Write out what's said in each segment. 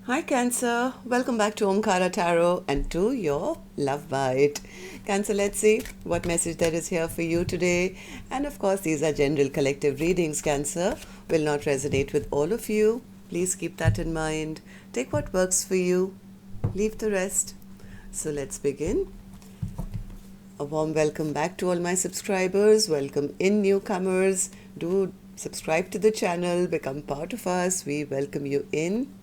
Hi Cancer, welcome back to Omkaratarot and to your Love Bite. Cancer, let's see what message there is here for you today. And of course, these are general collective readings, Cancer. Will not resonate with all of you. Please keep that in mind. Take what works for you. Leave the rest. So let's begin. A warm welcome back to all my subscribers. Welcome in newcomers. Do subscribe to the channel. Become part of us. We welcome you in.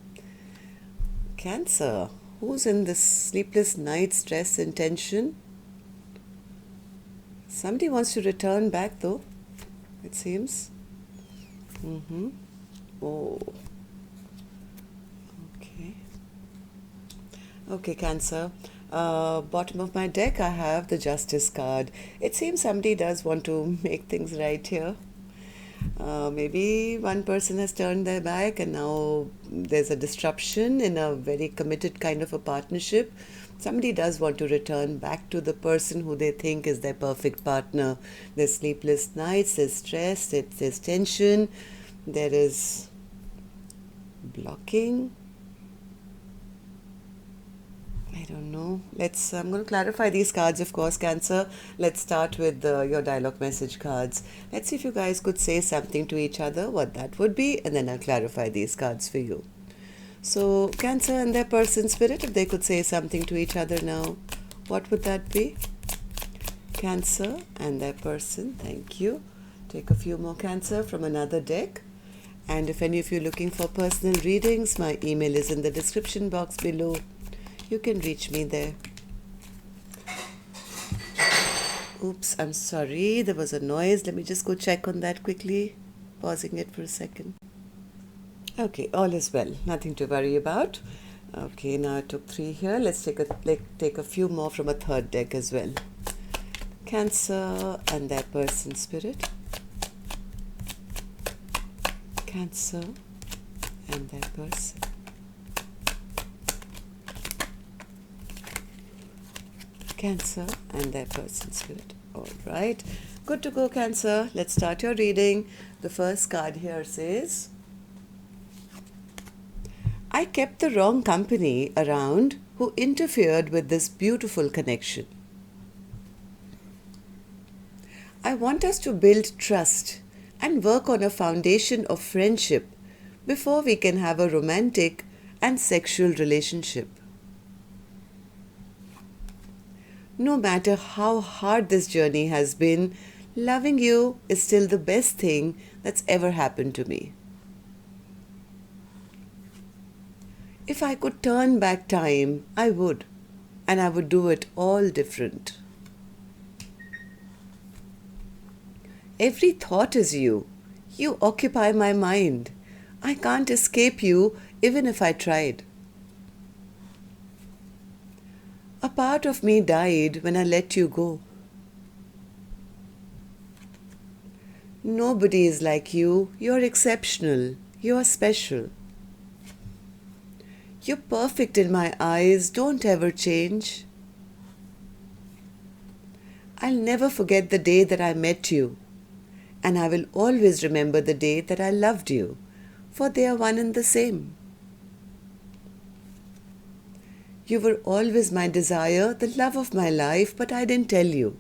Cancer, who's in this sleepless night, stress and tension? Somebody wants to return back though, it seems. Oh, okay. Okay, Cancer. Bottom of my deck, I have the Justice card. It seems somebody does want to make things right here. Maybe one person has turned their back and now there's a disruption in a very committed kind of a partnership. Somebody does want to return back to the person who they think is their perfect partner. There's sleepless nights, there's stress, there's tension, there is blocking. I don't know. I'm going to clarify these cards, of course, Cancer. Let's start with your dialogue message cards. Let's see if you guys could say something to each other, what that would be, and then I'll clarify these cards for you. So, Cancer and their person spirit, if they could say something to each other now, what would that be? Cancer and their person, thank you. Take a few more, Cancer, from another deck. And if any of you are looking for personal readings, my email is in the description box below. You can reach me there. Oops, I'm sorry. There was a noise. Let me just go check on that quickly. Pausing it for a second. Okay, all is well. Nothing to worry about. Okay, now I took 3 here. Let's take a few more from a third deck as well. Cancer and their person spirit. Cancer and their person. Cancer and their person spirit. All right, good to go, Cancer. Let's start your reading. The first card here says, I kept the wrong company around who interfered with this beautiful connection. I want us to build trust and work on a foundation of friendship before we can have a romantic and sexual relationship. No matter how hard this journey has been, loving you is still the best thing that's ever happened to me. If I could turn back time, I would, and I would do it all different. Every thought is you. You occupy my mind. I can't escape you even if I tried. A part of me died when I let you go. Nobody is like you. You're exceptional. You're special. You're perfect in my eyes. Don't ever change. I'll never forget the day that I met you, and I will always remember the day that I loved you, for they are one and the same. You were always my desire, the love of my life, but I didn't tell you.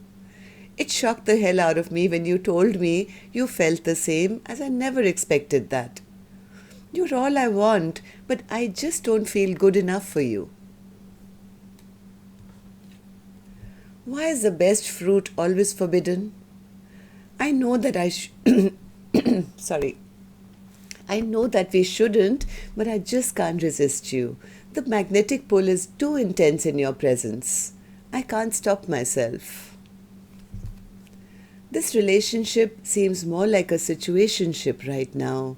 It shocked the hell out of me when you told me you felt the same, as I never expected that. You're all I want, but I just don't feel good enough for you. Why is the best fruit always forbidden? I know that I know that we shouldn't, but I just can't resist you. The magnetic pull is too intense in your presence. I can't stop myself. This relationship seems more like a situationship right now.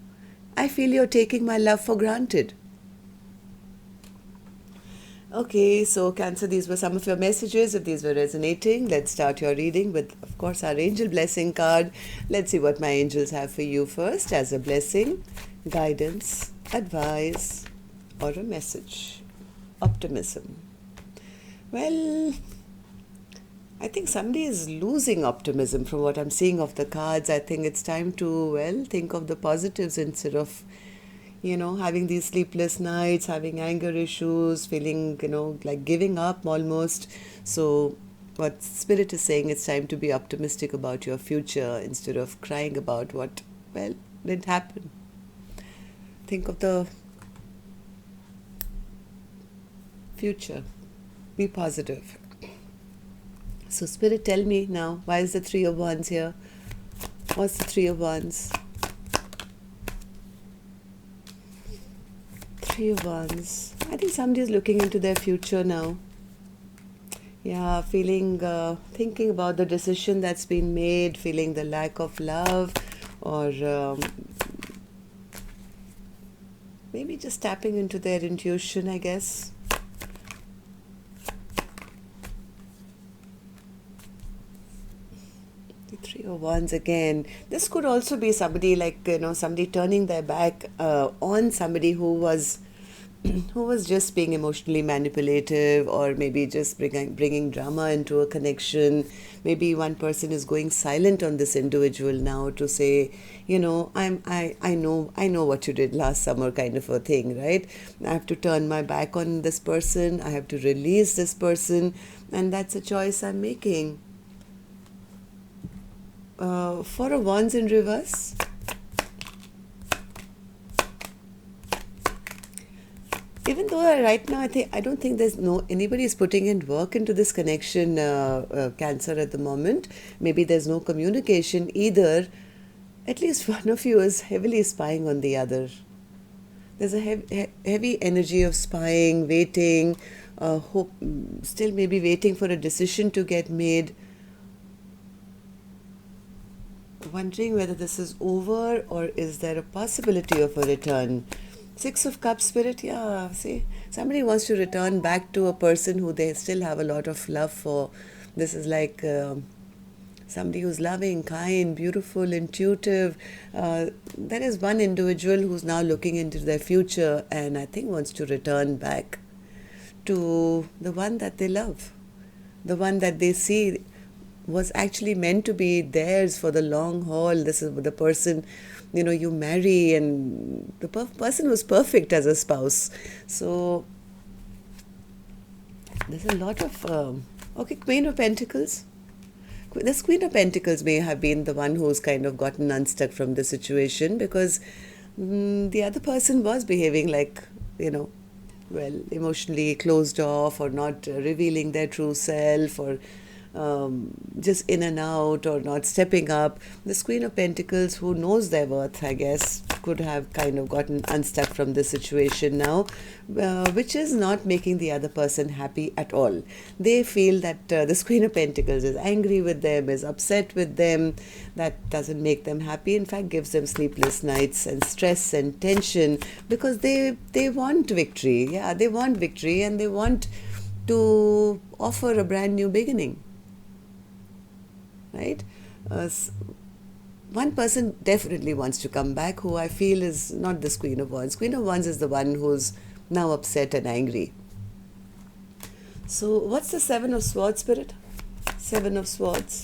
I feel you're taking my love for granted. Okay, so Cancer, these were some of your messages. If these were resonating, let's start your reading with, of course, our angel blessing card. Let's see what my angels have for you first as a blessing, guidance, advice, or a message. Optimism. Well, I think somebody is losing optimism from what I'm seeing of the cards. I think it's time to, think of the positives instead of, having these sleepless nights, having anger issues, feeling, like giving up almost. So what Spirit is saying, it's time to be optimistic about your future instead of crying about what, well, didn't happen. Think of the future. Be positive. So Spirit, tell me now, why is the Three of Wands here? What's the Three of Wands? Three of Wands. I think somebody is looking into their future now. Yeah, feeling, thinking about the decision that's been made, feeling the lack of love, or maybe just tapping into their intuition, I guess. The Three of Wands again. This could also be somebody like, somebody turning their back on somebody who was just being emotionally manipulative, or maybe just bringing drama into a connection. Maybe one person is going silent on this individual now to say, I know what you did last summer, kind of a thing, right? I have to turn my back on this person. I have to release this person, and that's a choice I'm making. Four of Wands in reverse. Even though right now I don't think anybody is putting in work into this connection, Cancer, at the moment. Maybe there's no communication either. At least one of you is heavily spying on the other. There's a heavy energy of spying, waiting, hope, still maybe waiting for a decision to get made. Wondering whether this is over, or is there a possibility of a return. Six of Cups, Spirit, yeah, see, somebody wants to return back to a person who they still have a lot of love for. This is like somebody who's loving, kind, beautiful, intuitive. There is one individual who's now looking into their future and I think wants to return back to the one that they love, the one that they see was actually meant to be theirs for the long haul. This is the person you marry, and the person was perfect as a spouse. So there's a lot of Queen of Pentacles. This Queen of Pentacles may have been the one who's kind of gotten unstuck from the situation, because the other person was behaving like emotionally closed off, or not revealing their true self, or just in and out, or not stepping up. This Queen of Pentacles, who knows their worth, I guess, could have kind of gotten unstuck from this situation now, which is not making the other person happy at all. They feel that this Queen of Pentacles is angry with them, is upset with them. That doesn't make them happy. In fact, gives them sleepless nights and stress and tension, because they want victory. Yeah, they want victory, and they want to offer a brand new beginning. Right? One person definitely wants to come back, who I feel is not this Queen of Wands. Queen of Wands is the one who's now upset and angry. So what's the Seven of Swords, Spirit? Seven of Swords.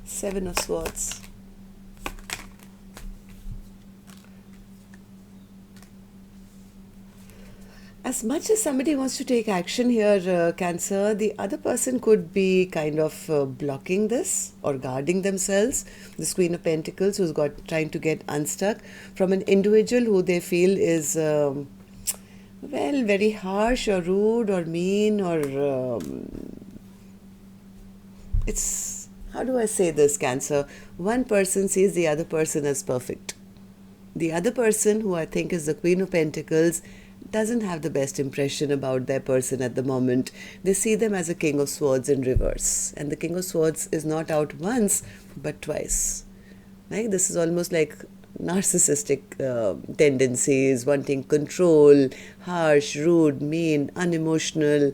Seven of Swords. As much as somebody wants to take action here, Cancer, the other person could be kind of blocking this or guarding themselves. This Queen of Pentacles, who's trying to get unstuck from an individual who they feel is, very harsh or rude or mean, or it's, how do I say this, Cancer? One person sees the other person as perfect. The other person, who I think is the Queen of Pentacles, doesn't have the best impression about their person at the moment. They see them as a King of Swords in reverse. And the King of Swords is not out once, but twice. Right? This is almost like narcissistic tendencies, wanting control, harsh, rude, mean, unemotional.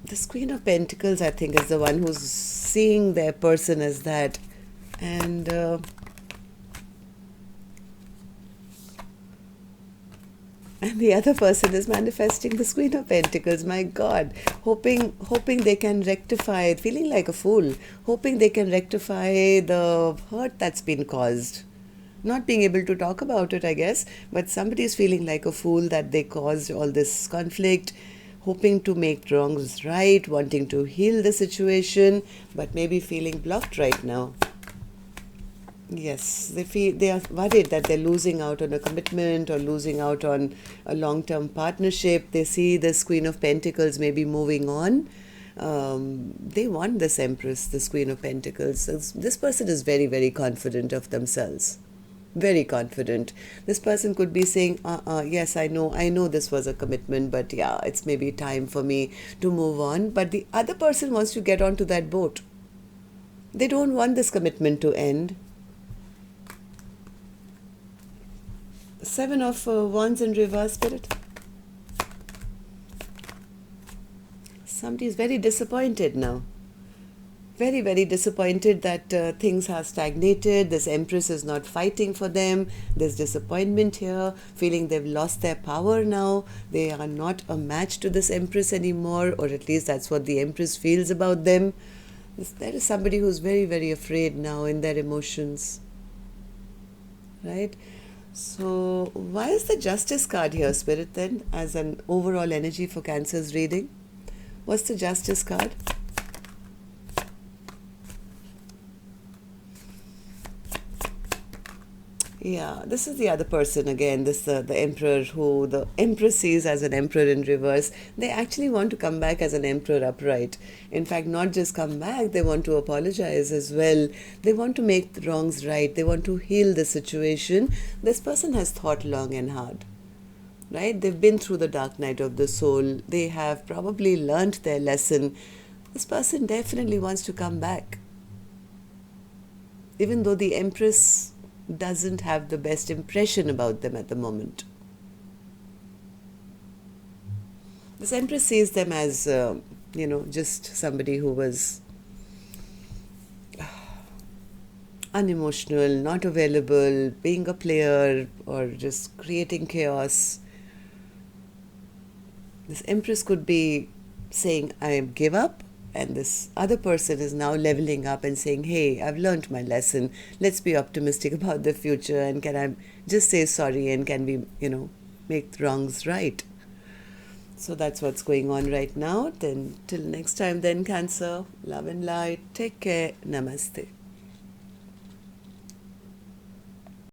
This Queen of Pentacles, I think, is the one who's seeing their person as that. And And the other person is manifesting the Queen of Pentacles. My God, hoping they can rectify, feeling like a fool, hoping they can rectify the hurt that's been caused. Not being able to talk about it, I guess, but somebody is feeling like a fool that they caused all this conflict, hoping to make wrongs right, wanting to heal the situation, but maybe feeling blocked right now. Yes, they are worried that they're losing out on a commitment or losing out on a long-term partnership. They see this Queen of Pentacles maybe moving on. They want this Empress, this Queen of Pentacles. This person is very, very confident of themselves. Very confident. This person could be saying, yes, I know this was a commitment, but yeah, it's maybe time for me to move on. But the other person wants to get onto that boat. They don't want this commitment to end. Seven of Wands in reverse, Spirit. Somebody is very disappointed now. Very, very disappointed that things have stagnated. This Empress is not fighting for them. There's disappointment here, feeling they've lost their power now. They are not a match to this Empress anymore, or at least that's what the Empress feels about them. There is somebody who's very, very afraid now in their emotions. Right? So why is the Justice card here, Spirit, then, as an overall energy for Cancer's reading? What's the Justice card? Yeah, this is the other person again, this the Emperor, who the Empress sees as an Emperor in reverse. They actually want to come back as an Emperor upright. In fact, not just come back, they want to apologize as well. They want to make the wrongs right. They want to heal the situation. This person has thought long and hard. Right? They've been through the dark night of the soul. They have probably learned their lesson. This person definitely wants to come back. Even though the Empress doesn't have the best impression about them at the moment. This Empress sees them as, just somebody who was unemotional, not available, being a player, or just creating chaos. This Empress could be saying, I give up. And this other person is now leveling up and saying, hey, I've learned my lesson. Let's be optimistic about the future. And can I just say sorry, and can we, make the wrongs right? So that's what's going on right now. Then till next time then, Cancer, love and light. Take care. Namaste.